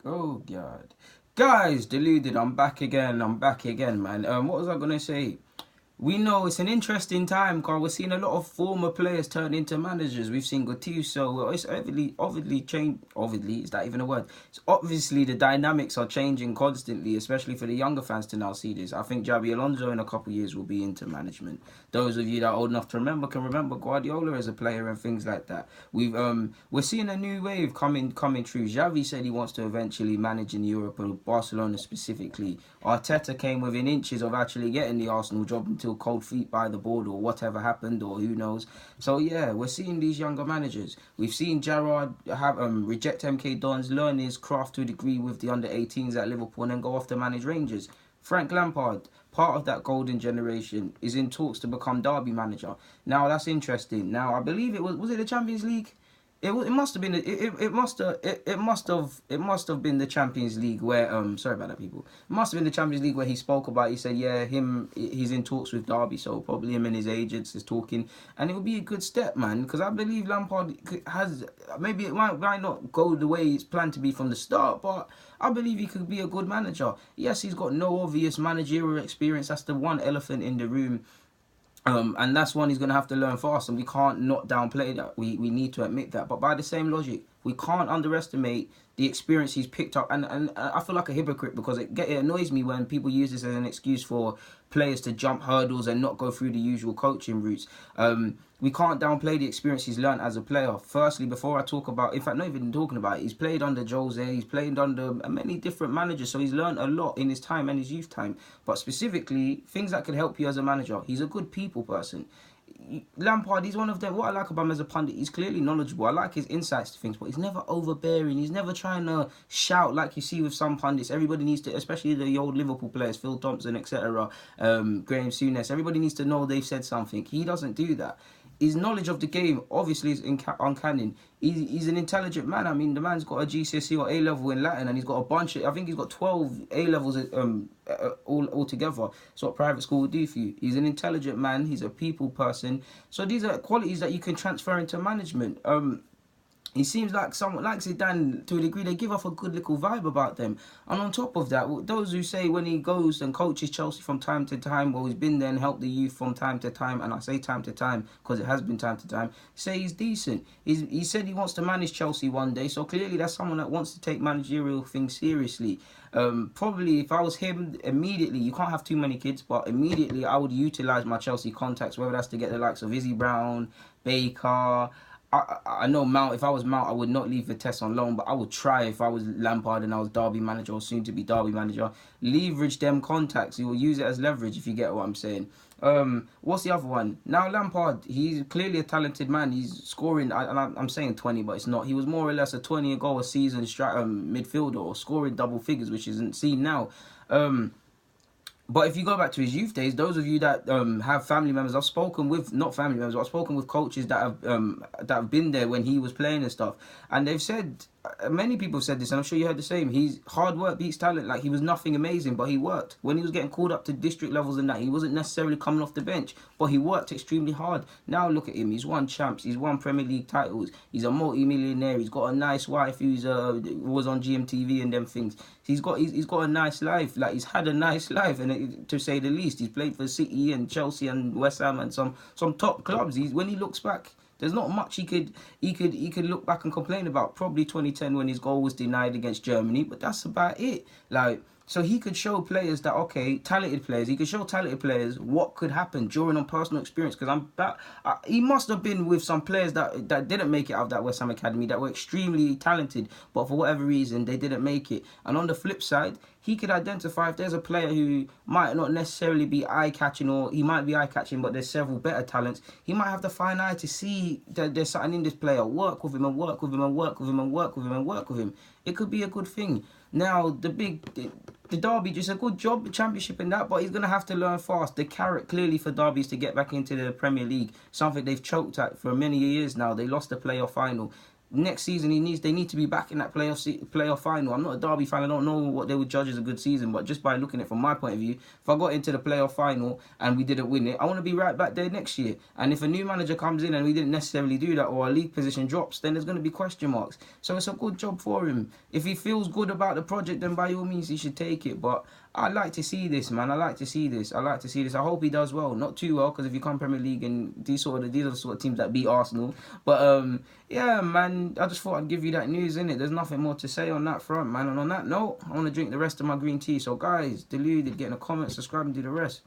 Oh God, guys, deluded. I'm back again. I'm back again, man. What was I gonna say? We know it's an interesting time, Carl. We're seeing a lot of former players turn into managers. We've seen Gattuso. Well, it's obviously changed. Obviously, is that even a word? It's obviously the dynamics are changing constantly, especially for the younger fans to now see this. I think Javi Alonso in a couple of years will be into management. Those of you that are old enough to remember can remember Guardiola as a player and things like that. We're seeing a new wave coming true. Javi said he wants to eventually manage in Europe and Barcelona specifically. Arteta came within inches of actually getting the Arsenal job until cold feet by the board or whatever happened or who knows. So yeah, we're seeing these younger managers. We've seen Gerrard have reject MK Dons, learn his craft to a degree with the under 18s at Liverpool and then go off to manage Rangers. Frank Lampard, part of that golden generation, is in talks to become Derby manager. Now that's interesting. Now I believe was it the Champions League? It must have been it must have been the Champions League where sorry about that, people. It must have been the Champions League where he spoke about. He said he's in talks with Derby, so probably him and his agents is talking, and it would be a good step, man, because I believe Lampard has, maybe it might not go the way it's planned to be from the start, but I believe he could be a good manager. Yes, he's got no obvious managerial experience. That's the one elephant in the room. And that's one he's going to have to learn fast, and we can't not downplay that. We need to admit that. But by the same logic, we can't underestimate the experience he's picked up. And I feel like a hypocrite because it annoys me when people use this as an excuse for players to jump hurdles and not go through the usual coaching routes. We can't downplay the experience he's learned as a player. Firstly, before I talk about, in fact, not even talking about it, he's played under Jose, he's played under many different managers, so he's learned a lot in his time and his youth time. But specifically, things that can help you as a manager. He's a good people person. Lampard, he's one of them. What I like about him as a pundit, he's clearly knowledgeable. I like his insights to things, but he's never overbearing. He's never trying to shout like you see with some pundits. Everybody needs to, especially the old Liverpool players, Phil Thompson, etc., Graham Souness. Everybody needs to know they've said something. He doesn't do that. His knowledge of the game obviously is uncanny. He's an intelligent man. I mean, the man's got a GCSE or A level in Latin, and he's got a bunch of, I think he's got 12 A levels all together. That's what private school will do for you. He's an intelligent man. He's a people person. So these are qualities that you can transfer into management. He seems like someone like Zidane to a degree. They give off a good little vibe about them. And on top of that, those who say when he goes and coaches Chelsea from time to time, well, he's been there and helped the youth from time to time, and I say time to time because it has been time to time, say he's decent. He said he wants to manage Chelsea one day, so clearly that's someone that wants to take managerial things seriously. Probably if I was him, immediately, you can't have too many kids, but immediately I would utilise my Chelsea contacts, whether that's to get the likes of Izzy Brown, Baker. I know Mount, if I was Mount, I would not leave Vitesse on loan, but I would try if I was Lampard and I was Derby manager or soon to be Derby manager. Leverage them contacts. You will use it as leverage if you get what I'm saying. What's the other one? Now Lampard, he's clearly a talented man. He's scoring, I'm saying 20, but it's not. He was more or less a 20 goal a season midfielder or scoring double figures, which isn't seen now. But if you go back to his youth days, those of you that have family members, I've spoken with, not family members, but I've spoken with coaches that have been there when he was playing and stuff, and they've said, many people have said this, and I'm sure you heard the same. He's hard work beats talent. Like, he was nothing amazing, but he worked. When he was getting called up to district levels and that, he wasn't necessarily coming off the bench, but he worked extremely hard. Now look at him. He's won champs. He's won Premier League titles. He's a multi-millionaire. He's got a nice wife who's was on GMTV and them things. He's got a nice life. Like, he's had a nice life, and to say the least, he's played for City and Chelsea and West Ham and some top clubs. When he looks back, there's not much he could look back and complain about. Probably 2010 when his goal was denied against Germany, but that's about it. Like, so he could show players that, okay, talented players, he could show talented players what could happen, drawing on personal experience. Because he must have been with some players that didn't make it out of that West Ham academy that were extremely talented, but for whatever reason they didn't make it. And on the flip side, he could identify if there's a player who might not necessarily be eye-catching, or he might be eye-catching, but there's several better talents. He might have the fine eye to see that there's something in this player, work with him and work with him and work with him and work with him and work with him. It could be a good thing. Now, the Derby, just a good job, the championship and that, but he's going to have to learn fast. The carrot clearly for Derby is to get back into the Premier League, something they've choked at for many years now. They lost the playoff final. next season they need to be back in that playoff final. I'm not a Derby fan. I don't know what they would judge as a good season, but just by looking at it from my point of view, if I got into the playoff final and we didn't win it, I want to be right back there next year. And if a new manager comes in and we didn't necessarily do that, or our league position drops, then there's going to be question marks. So it's a good job for him. If he feels good about the project, then by all means he should take it. But I like to see this, man. I like to see this. I hope he does well. Not too well, because if you come Premier League and these are the sort of teams that beat Arsenal. But yeah, man, I just thought I'd give you that news, innit? There's nothing more to say on that front, man. And on that note, I want to drink the rest of my green tea. So guys, deluded, get in a comment, subscribe, and do the rest.